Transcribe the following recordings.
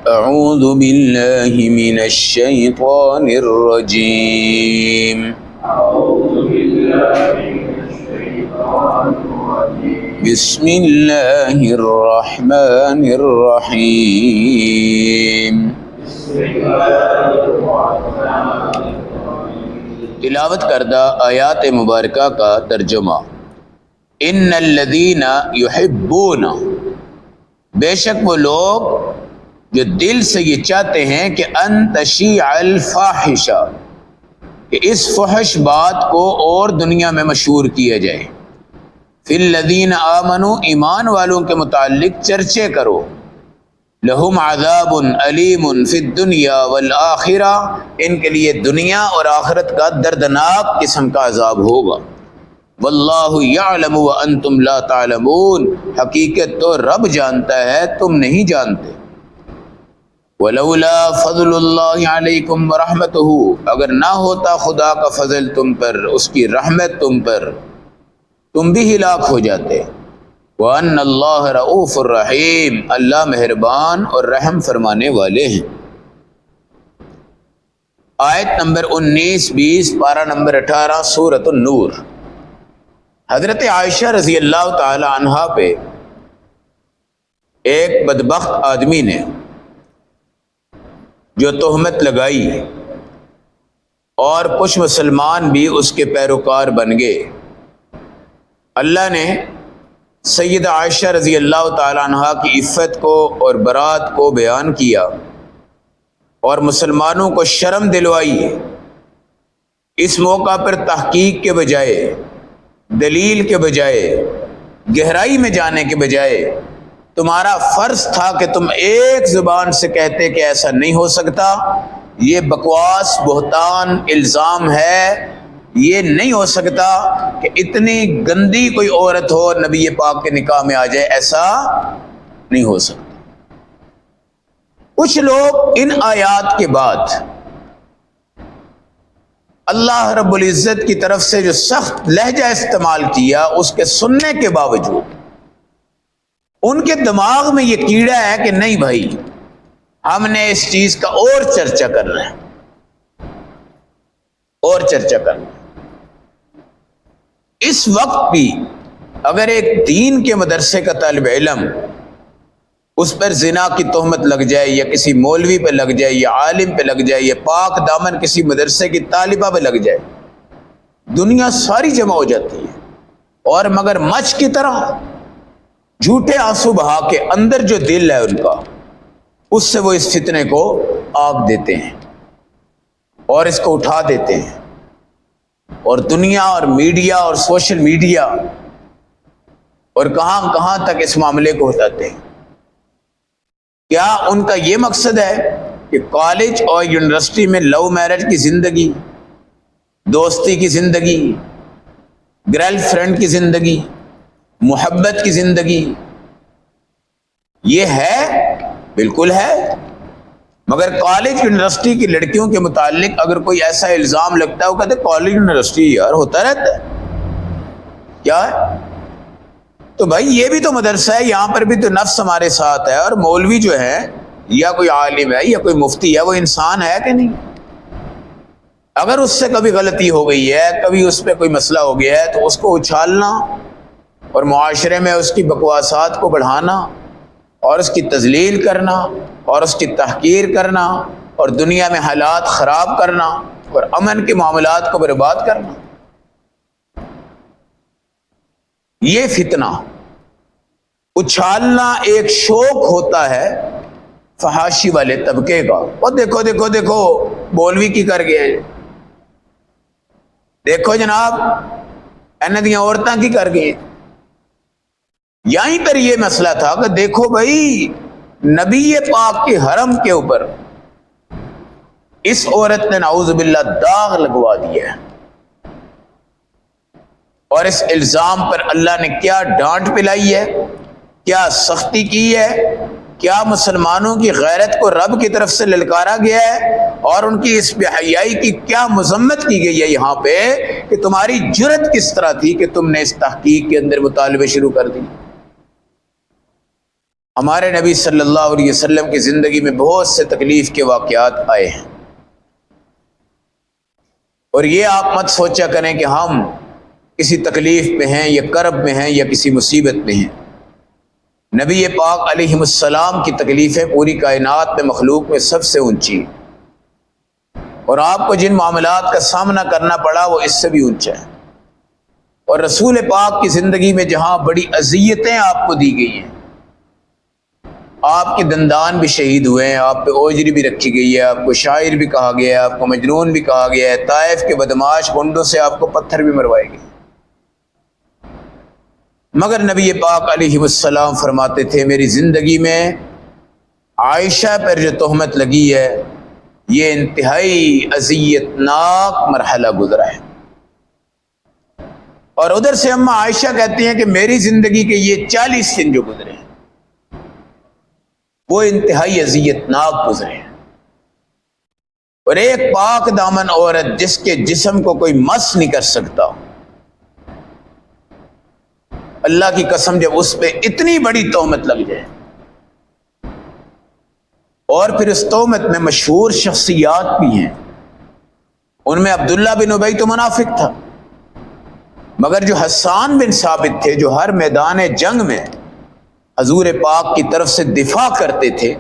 اعوذ باللہ من الشیطان الرجیم بسم اللہ الرحمن الرحیم۔ تلاوت کردہ آیات مبارکہ کا ترجمہ۔ ان الذین یحبون، بے شک وہ لوگ جو دل سے یہ چاہتے ہیں کہ ان تشیع الفاحشہ، کہ اس فحش بات کو اور دنیا میں مشہور کیا جائے، فی الذین آمنوا، ایمان والوں کے متعلق چرچے کرو، لہم عذاب علیم فی الدنیا والآخرہ، ان کے لیے دنیا اور آخرت کا دردناک قسم کا عذاب ہوگا، واللہ یعلم وانتم لا تعلمون، حقیقت تو رب جانتا ہے تم نہیں جانتے، ولولا فضل اللہ علیکم ورحمتہ، اگر نہ ہوتا خدا کا فضل تم پر، اس کی رحمت تم پر، تم بھی ہلاک ہو جاتے، وَأَنَّ اللَّهَ رَءُوفٌ الرحیم، اللہ مہربان اور رحم فرمانے والے ہیں۔ آیت نمبر 19، 20، پارہ نمبر 18 سورۃ النور۔ حضرت عائشہ رضی اللہ تعالی عنہا پہ ایک بدبخت آدمی نے جو تہمت لگائی اور کچھ مسلمان بھی اس کے پیروکار بن گئے، اللہ نے سیدہ عائشہ رضی اللہ تعالی عنہا کی عفت کو اور برات کو بیان کیا اور مسلمانوں کو شرم دلوائی۔ اس موقع پر تحقیق کے بجائے، دلیل کے بجائے، گہرائی میں جانے کے بجائے تمہارا فرض تھا کہ تم ایک زبان سے کہتے کہ ایسا نہیں ہو سکتا، یہ بکواس، بہتان، الزام ہے، یہ نہیں ہو سکتا کہ اتنی گندی کوئی عورت ہو نبی پاک کے نکاح میں آ جائے، ایسا نہیں ہو سکتا۔ کچھ لوگ ان آیات کے بعد اللہ رب العزت کی طرف سے جو سخت لہجہ استعمال کیا، اس کے سننے کے باوجود ان کے دماغ میں یہ کیڑا ہے کہ نہیں بھائی، ہم نے اس چیز کا اور چرچا کرنا ہے، اور چرچا کرنا ہے۔ اس وقت بھی اگر ایک دین کے مدرسے کا طالب علم اس پر زنا کی تہمت لگ جائے، یا کسی مولوی پہ لگ جائے، یا عالم پہ لگ جائے، یا پاک دامن کسی مدرسے کی طالبہ پہ لگ جائے، دنیا ساری جمع ہو جاتی ہے، اور مگر مچھ کی طرح جھوٹے آنسو بہا کے اندر جو دل ہے ان کا، اس سے وہ اس فتنے کو آگ دیتے ہیں اور اس کو اٹھا دیتے ہیں، اور دنیا اور میڈیا اور سوشل میڈیا اور کہاں کہاں تک اس معاملے کو اٹھاتے ہیں۔ کیا ان کا یہ مقصد ہے کہ کالج اور یونیورسٹی میں لو میرج کی زندگی، دوستی کی زندگی، گرل فرینڈ کی زندگی، محبت کی زندگی یہ ہے؟ بالکل ہے، مگر کالج یونیورسٹی کی لڑکیوں کے متعلق اگر کوئی ایسا الزام لگتا ہے، وہ کہتے ہیں کالج یونیورسٹی یار ہوتا رہتا ہے، کیا ہے؟ تو بھائی یہ بھی تو مدرسہ ہے، یہاں پر بھی تو نفس ہمارے ساتھ ہے، اور مولوی جو ہے یا کوئی عالم ہے یا کوئی مفتی ہے، وہ انسان ہے کہ نہیں؟ اگر اس سے کبھی غلطی ہو گئی ہے، کبھی اس پہ کوئی مسئلہ ہو گیا ہے، تو اس کو اچھالنا اور معاشرے میں اس کی بکواسات کو بڑھانا اور اس کی تذلیل کرنا اور اس کی تحقیر کرنا اور دنیا میں حالات خراب کرنا اور امن کے معاملات کو برباد کرنا، یہ فتنہ اچھالنا ایک شوق ہوتا ہے فحاشی والے طبقے کا۔ اور دیکھو دیکھو دیکھو مولوی کی کر گئے، دیکھو جناب انہاں دیاں عورتاں کی کر گئے۔ یہیں پر یہ مسئلہ تھا کہ دیکھو بھائی نبی پاک کے حرم کے اوپر اس عورت نے نعوذ باللہ داغ لگوا دیا ہے، اور اس الزام پر اللہ نے کیا ڈانٹ پلائی ہے، کیا سختی کی ہے، کیا مسلمانوں کی غیرت کو رب کی طرف سے للکارا گیا ہے، اور ان کی اس بے حیائی کی کیا مذمت کی گئی ہے یہاں پہ کہ تمہاری جرت کس طرح تھی کہ تم نے اس تحقیق کے اندر مطالبے شروع کر دی۔ ہمارے نبی صلی اللہ علیہ وسلم کی زندگی میں بہت سے تکلیف کے واقعات آئے ہیں، اور یہ آپ مت سوچا کریں کہ ہم کسی تکلیف میں ہیں یا کرب میں ہیں یا کسی مصیبت میں ہیں۔ نبی پاک علیہ السلام کی تکلیفیں پوری کائنات میں مخلوق میں سب سے اونچی، اور آپ کو جن معاملات کا سامنا کرنا پڑا وہ اس سے بھی اونچا ہے۔ اور رسول پاک کی زندگی میں جہاں بڑی اذیتیں آپ کو دی گئی ہیں، آپ کے دندان بھی شہید ہوئے ہیں، آپ پہ اوجری بھی رکھی گئی ہے، آپ کو شاعر بھی کہا گیا ہے، آپ کو مجنون بھی کہا گیا ہے، طائف کے بدماش گنڈوں سے آپ کو پتھر بھی مروائے گئے، مگر نبی پاک علیہ السلام فرماتے تھے میری زندگی میں عائشہ پر جو تہمت لگی ہے یہ انتہائی اذیت ناک مرحلہ گزرا ہے۔ اور ادھر سے اما عائشہ کہتی ہیں کہ میری زندگی کے یہ 40 دن جو گزرے ہیں وہ انتہائی اذیت ناک گزرے ہیں، اور ایک پاک دامن عورت جس کے جسم کو کوئی مس نہیں کر سکتا، اللہ کی قسم جب اس پہ اتنی بڑی تہمت لگ جائے، اور پھر اس تہمت میں مشہور شخصیات بھی ہیں، ان میں عبداللہ بن ابی تو منافق تھا، مگر جو حسان بن ثابت تھے جو ہر میدان جنگ میں حضور پاک کی طرف سے دفاع کرتے تھے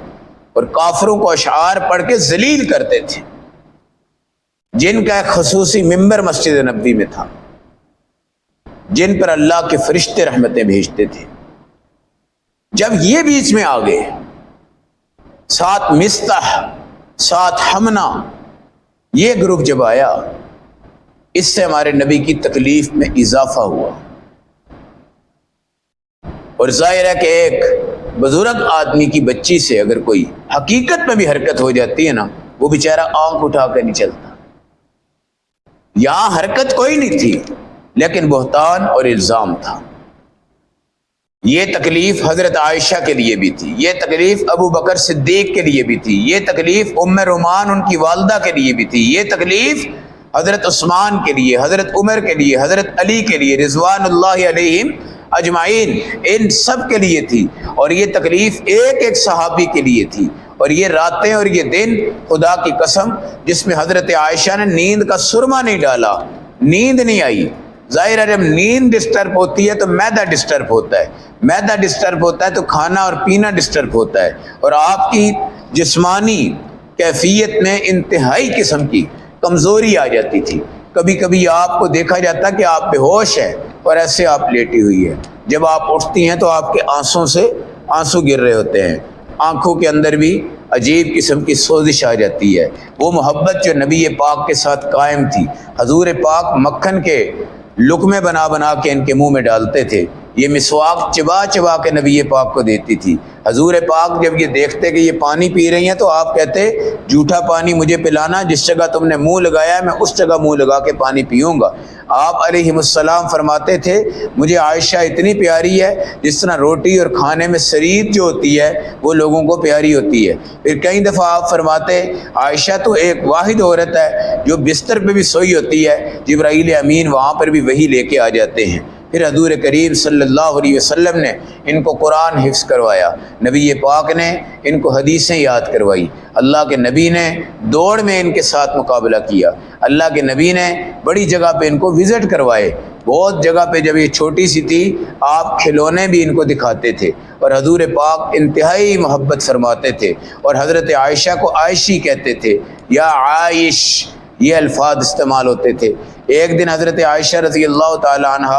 اور کافروں کو اشعار پڑھ کے ذلیل کرتے تھے، جن کا ایک خصوصی منبر مسجد نبوی میں تھا، جن پر اللہ کے فرشتے رحمتیں بھیجتے تھے، جب یہ بیچ میں آ گئے، ساتھ مستح، ساتھ حمنہ، یہ گروپ جب آیا، اس سے ہمارے نبی کی تکلیف میں اضافہ ہوا۔ اور ظاہر ہے کہ ایک بزرگ آدمی کی بچی سے اگر کوئی حقیقت میں بھی حرکت ہو جاتی ہے نا، وہ بیچارہ آنکھ اٹھا کر نہیں چلتا۔ یہاں حرکت کوئی نہیں تھی، لیکن بہتان اور الزام تھا۔ یہ تکلیف حضرت عائشہ کے لیے بھی تھی، یہ تکلیف ابو بکر صدیق کے لیے بھی تھی، یہ تکلیف ام رومان ان کی والدہ کے لیے بھی تھی، یہ تکلیف حضرت عثمان کے لیے، حضرت عمر کے لیے، حضرت علی کے لیے رضوان اللہ علیہم اجمعین، ان سب کے لیے تھی، اور یہ تکلیف ایک ایک صحابی کے لیے تھی۔ اور یہ راتیں اور یہ دن خدا کی قسم جس میں حضرت عائشہ نے نیند کا سرما نہیں ڈالا، نیند نہیں آئی۔ ظاہر ہے جب نیند ڈسٹرب ہوتی ہے تو معدہ ڈسٹرب ہوتا ہے، معدہ ڈسٹرب ہوتا ہے تو کھانا اور پینا ڈسٹرب ہوتا ہے، اور آپ کی جسمانی کیفیت میں انتہائی قسم کی کمزوری آ جاتی تھی۔ کبھی کبھی آپ کو دیکھا جاتا کہ آپ بے ہوش ہیں اور ایسے آپ لیٹی ہوئی ہے، جب آپ اٹھتی ہیں تو آپ کے آنسوں سے آنسو گر رہے ہوتے ہیں، آنکھوں کے اندر بھی عجیب قسم کی سوزش آ جاتی ہے۔ وہ محبت جو نبی پاک کے ساتھ قائم تھی، حضور پاک مکھن کے لقمے بنا بنا کے ان کے منہ میں ڈالتے تھے، یہ مسواک چبا چبا کے نبی پاک کو دیتی تھی۔ حضور پاک جب یہ دیکھتے کہ یہ پانی پی رہی ہیں تو آپ کہتے جھوٹا پانی مجھے پلانا، جس جگہ تم نے منہ لگایا ہے میں اس جگہ منہ لگا کے پانی پیوں گا۔ آپ علیہ السلام فرماتے تھے مجھے عائشہ اتنی پیاری ہے جس طرح روٹی اور کھانے میں سرید جو ہوتی ہے وہ لوگوں کو پیاری ہوتی ہے۔ پھر کئی دفعہ آپ فرماتے عائشہ تو ایک واحد عورت ہے جو بستر پہ بھی سوئی ہوتی ہے، جبرائیل امین وہاں پر بھی وہی لے کے آ جاتے ہیں۔ پھر حضور کریم صلی اللہ علیہ وسلم نے ان کو قرآن حفظ کروایا، نبی پاک نے ان کو حدیثیں یاد کروائی، اللہ کے نبی نے دوڑ میں ان کے ساتھ مقابلہ کیا، اللہ کے نبی نے بڑی جگہ پہ ان کو وزٹ کروائے، بہت جگہ پہ جب یہ چھوٹی سی تھی آپ کھلونے بھی ان کو دکھاتے تھے، اور حضور پاک انتہائی محبت فرماتے تھے، اور حضرت عائشہ کو عائشی کہتے تھے، یا عائش، یہ الفاظ استعمال ہوتے تھے۔ ایک دن حضرت عائشہ رضی اللہ تعالی عنہ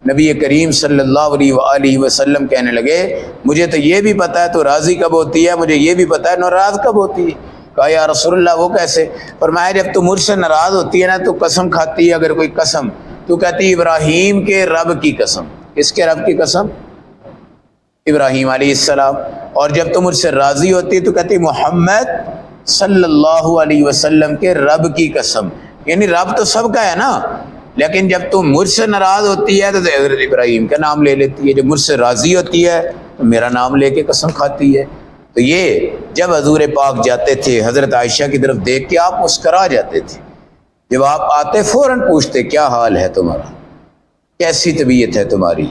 نبی کریم صلی اللہ علیہ وآلہ وسلم کہنے لگے مجھے تو یہ بھی پتہ ہے تو راضی کب ہوتی ہے، مجھے یہ بھی پتہ ہے ناراض کب ہوتی ہے۔ کہا یا رسول اللہ وہ کیسے؟ فرمایا جب تو مجھ سے ناراض ہوتی ہے نا تو قسم کھاتی ہے، اگر کوئی قسم تو کہتی ابراہیم کے رب کی قسم۔ کس کے رب کی قسم؟ ابراہیم علیہ السلام۔ اور جب تو مجھ سے راضی ہوتی ہے تو کہتی محمد صلی اللہ علیہ وسلم کے رب کی قسم، یعنی رب تو سب کا ہے نا، لیکن جب تم مجھ سے ناراض ہوتی ہے تو حضرت ابراہیم کا نام لے لیتی ہے، جب مجھ سے راضی ہوتی ہے تو میرا نام لے کے قسم کھاتی ہے۔ تو یہ جب حضور پاک جاتے تھے حضرت عائشہ کی طرف دیکھ کے آپ مسکرا جاتے تھے، جب آپ آتے فوراً پوچھتے کیا حال ہے تمہارا، کیسی طبیعت ہے تمہاری۔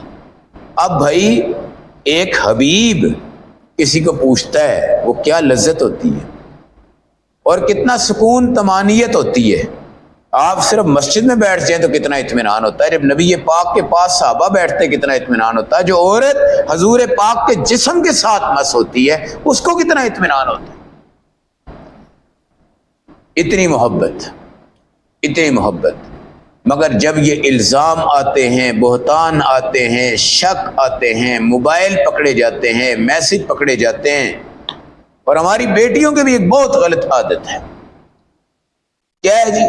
اب بھائی ایک حبیب کسی کو پوچھتا ہے وہ کیا لذت ہوتی ہے اور کتنا سکون طمانینت ہوتی ہے. آپ صرف مسجد میں بیٹھ جائیں تو کتنا اطمینان ہوتا ہے. جب نبی پاک کے پاس صحابہ بیٹھتے کتنا اطمینان ہوتا ہے. جو عورت حضور پاک کے جسم کے ساتھ مس ہوتی ہے اس کو کتنا اطمینان ہوتا ہے. اتنی محبت، اتنی محبت. مگر جب یہ الزام آتے ہیں، بہتان آتے ہیں، شک آتے ہیں، موبائل پکڑے جاتے ہیں، میسج پکڑے جاتے ہیں. اور ہماری بیٹیوں کی بھی ایک بہت غلط عادت ہے. کیا ہے جی؟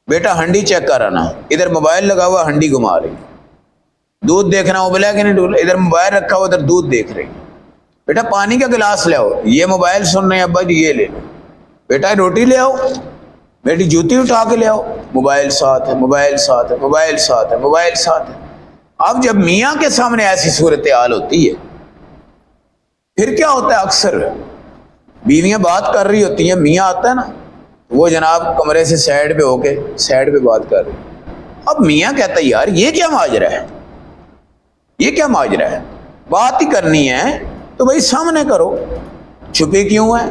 بیٹا ہنڈی چیک کر آنا، ادھر موبائل لگا ہوا ہنڈی گھما رہی. دودھ دیکھنا ابلا کہ نہیں ڈولا، ادھر موبائل رکھا ہوا ادھر دودھ دیکھ رہی. بیٹا پانی کا گلاس لے آؤ، یہ موبائل سن رہے ہیں ابا جی یہ لے لو. بیٹا روٹی لے آؤ، بیٹی جوتی اٹھا کے لے آؤ، موبائل ساتھ ہے، موبائل ساتھ ہے، موبائل ساتھ ہے، موبائل ساتھ ہے. اب جب میاں کے سامنے ایسی صورتحال ہوتی ہے پھر کیا ہوتا ہے؟ اکثر بیویاں بات کر رہی ہوتی ہیں، میاں آتا ہے نا وہ جناب کمرے سے سائڈ پہ ہو کے سائڈ پہ بات کر رہی. اب میاں کہتا ہے یار یہ کیا ماجرا ہے، یہ کیا ماجرا ہے؟ بات ہی کرنی ہے تو بھائی سامنے کرو، چھپے کیوں ہے؟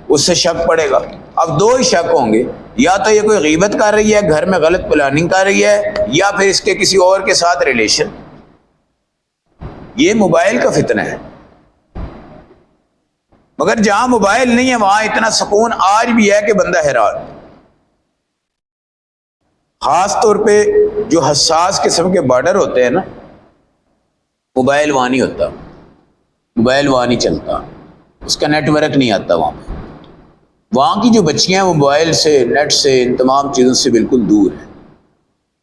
اس سے شک پڑے گا. اب دو ہی شک ہوں گے، یا تو یہ کوئی غیبت کر رہی ہے، گھر میں غلط پلاننگ کر رہی ہے، یا پھر اس کے کسی اور کے ساتھ ریلیشن. یہ موبائل کا فتنہ ہے. مگر جہاں موبائل نہیں ہے وہاں اتنا سکون آج بھی ہے کہ بندہ حیران. خاص طور پہ جو حساس قسم کے بارڈر ہوتے ہیں نا، موبائل وہاں نہیں ہوتا، موبائل وہاں نہیں چلتا، اس کا نیٹ ورک نہیں آتا وہاں پہ. وہاں کی جو بچیاں ہیں وہ موبائل سے، نیٹ سے، ان تمام چیزوں سے بالکل دور ہیں.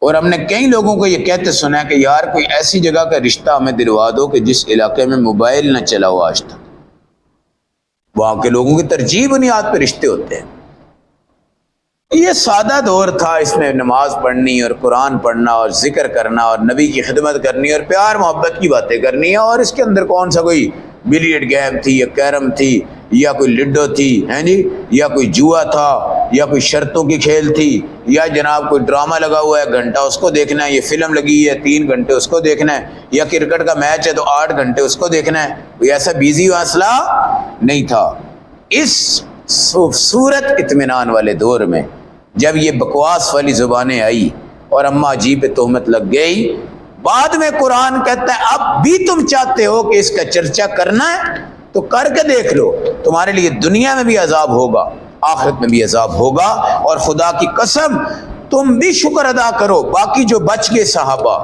اور ہم نے کئی لوگوں کو یہ کہتے سنا ہے کہ یار کوئی ایسی جگہ کا رشتہ ہمیں دلوا دو کہ جس علاقے میں موبائل نہ چلا ہو آج تک. وہاں کے لوگوں کی ترجیح بنیاد پہ رشتے ہوتے ہیں. یہ سادہ دور تھا، اس میں نماز پڑھنی اور قرآن پڑھنا اور ذکر کرنا اور نبی کی خدمت کرنی اور پیار محبت کی باتیں کرنی ہے. اور اس کے اندر کون سا کوئی بلیئرڈ گیم تھی یا کیرم تھی یا کوئی لڈو تھی ہیں جی، یا کوئی جوا تھا یا کوئی شرطوں کی کھیل تھی، یا جناب کوئی ڈرامہ لگا ہوا ہے گھنٹہ اس کو دیکھنا ہے، یہ فلم لگی ہے 3 گھنٹے اس کو دیکھنا ہے، یا کرکٹ کا میچ ہے تو 8 گھنٹے اس کو دیکھنا ہے. کوئی ایسا بیزی مسئلہ نہیں تھا. اس صورت اطمینان والے دور میں جب یہ بکواس والی زبانیں آئی اور اماں جی پہ تہمت لگ گئی، بعد میں قرآن کہتا ہے اب بھی تم چاہتے ہو کہ اس کا چرچا کرنا ہے تو کر کے دیکھ لو، تمہارے لیے دنیا میں بھی عذاب ہوگا، آخرت میں بھی عذاب ہوگا. اور خدا کی قسم تم بھی شکر ادا کرو، باقی جو بچ گئے صحابہ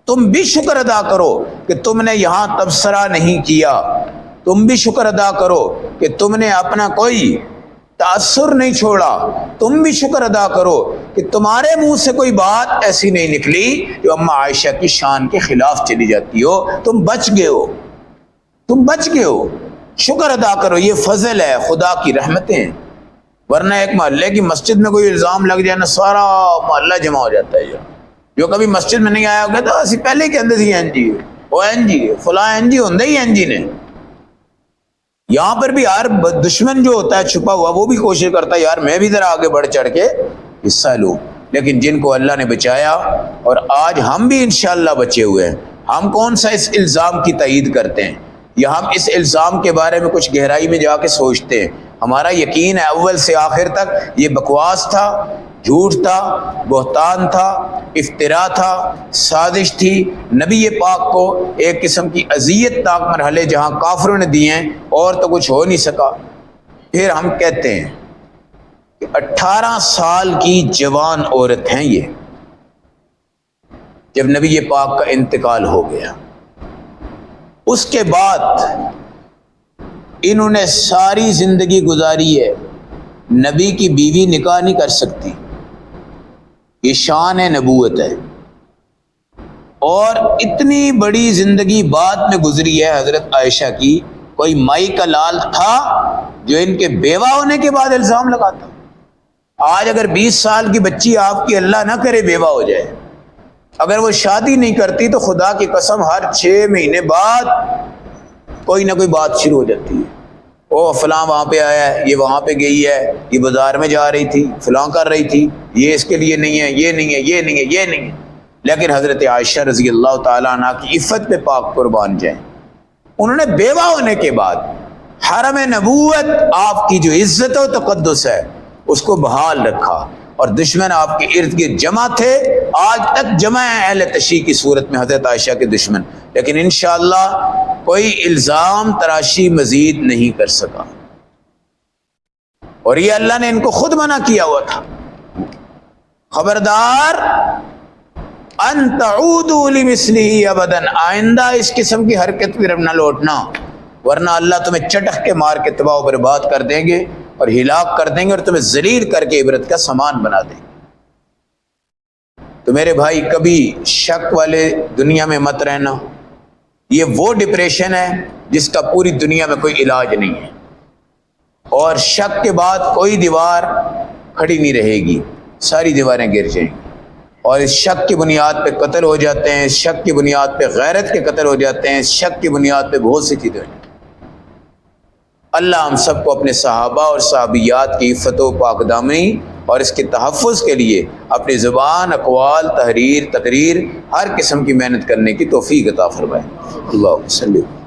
تم بھی شکر ادا کرو کہ تم نے یہاں تبصرہ نہیں کیا، تم بھی شکر ادا کرو کہ تم نے اپنا کوئی تاثر نہیں چھوڑا، تم بھی شکر ادا کرو کہ تمہارے منہ سے کوئی بات ایسی نہیں نکلی جو اما عائشہ کی شان کے خلاف چلی جاتی ہو. تم بچ گئے ہو، تم بچ گئے ہو. شکر ادا کرو، یہ فضل ہے، خدا کی رحمتیں. ورنہ ایک محلے کی مسجد میں کوئی الزام لگ جائے نا سارا محلہ جمع ہو جاتا ہے. جو کبھی مسجد میں نہیں آیا ہوگا تو اسی پہلے کے اندر ہی این جی وہ این جی فلاں این جی ہوں ہی این جی نے. یہاں پر بھی یار دشمن جو ہوتا ہے چھپا ہوا وہ بھی کوشش کرتا ہے یار میں بھی ذرا آگے بڑھ چڑھ کے حصہ لوں. لیکن جن کو اللہ نے بچایا، اور آج ہم بھی انشاءاللہ بچے ہوئے ہیں، ہم کون سا اس الزام کی تائید کرتے ہیں یا ہم اس الزام کے بارے میں کچھ گہرائی میں جا کے سوچتے ہیں؟ ہمارا یقین ہے اول سے آخر تک یہ بکواس تھا، جھوٹ تھا، بہتان تھا، افتراء تھا، سازش تھی. نبی پاک کو ایک قسم کی اذیت ناک مرحلے جہاں کافروں نے دیے ہیں اور تو کچھ ہو نہیں سکا. پھر ہم کہتے ہیں کہ 18 سال کی جوان عورت ہیں یہ، جب نبی پاک کا انتقال ہو گیا اس کے بعد انہوں نے ساری زندگی گزاری ہے، نبی کی بیوی نکاح نہیں کر سکتی، یہ شان نبوت ہے. اور اتنی بڑی زندگی بعد میں گزری ہے حضرت عائشہ کی، کوئی مائی کا لال تھا جو ان کے بیوہ ہونے کے بعد الزام لگاتا؟ آج اگر 20 سال کی بچی آپ کی اللہ نہ کرے بیوہ ہو جائے، اگر وہ شادی نہیں کرتی تو خدا کی قسم ہر 6 مہینے بعد کوئی نہ کوئی بات شروع ہو جاتی ہے. او فلاں وہاں پہ آیا ہے، یہ وہاں پہ گئی ہے، یہ بازار میں جا رہی تھی، فلاں کر رہی تھی، یہ اس کے لیے نہیں ہے، یہ نہیں ہے، یہ نہیں ہے، یہ نہیں ہے. لیکن حضرت عائشہ رضی اللہ تعالیٰ عنہ کی عفت پہ پاک قربان جائیں، انہوں نے بیوہ ہونے کے بعد حرم نبوت آپ کی جو عزت و تقدس ہے اس کو بحال رکھا، اور دشمن آپ کے ارد گرد جمع تھے، آج تک جمع ہیں اہل تشیع کی صورت میں حضرت عائشہ کے دشمن، لیکن انشاءاللہ کوئی الزام تراشی مزید نہیں کر سکا، اور یہ اللہ نے ان کو خود منع کیا ہوا تھا، خبردار ان تعودوا لمثلہ ابدا، آئندہ اس قسم کی حرکت کی طرف نہ لوٹنا، ورنہ اللہ تمہیں چٹخ کے مار کے تباہ و برباد کر دیں گے اور ہلاک کر دیں گے، اور تمہیں ذلیل کر کے عبرت کا سامان بنا دیں گے۔ تو میرے بھائی کبھی شک والے دنیا میں مت رہنا، یہ وہ ڈپریشن ہے جس کا پوری دنیا میں کوئی علاج نہیں ہے، اور شک کے بعد کوئی دیوار کھڑی نہیں رہے گی، ساری دیواریں گر جائیں گی، اور اس شک کی بنیاد پہ قتل ہو جاتے ہیں، اس شک کی بنیاد پہ غیرت کے قتل ہو جاتے ہیں، اس شک کی بنیاد پہ بہت سی چیزیں ہو جاتی ہیں۔ اللہ ہم سب کو اپنے صحابہ اور صحابیات کی عفت و پاک دامنی اور اس کے تحفظ کے لیے اپنی زبان، اقوال، تحریر، تقریر، ہر قسم کی محنت کرنے کی توفیق عطا فرمائے۔ اللہ صلی اللہ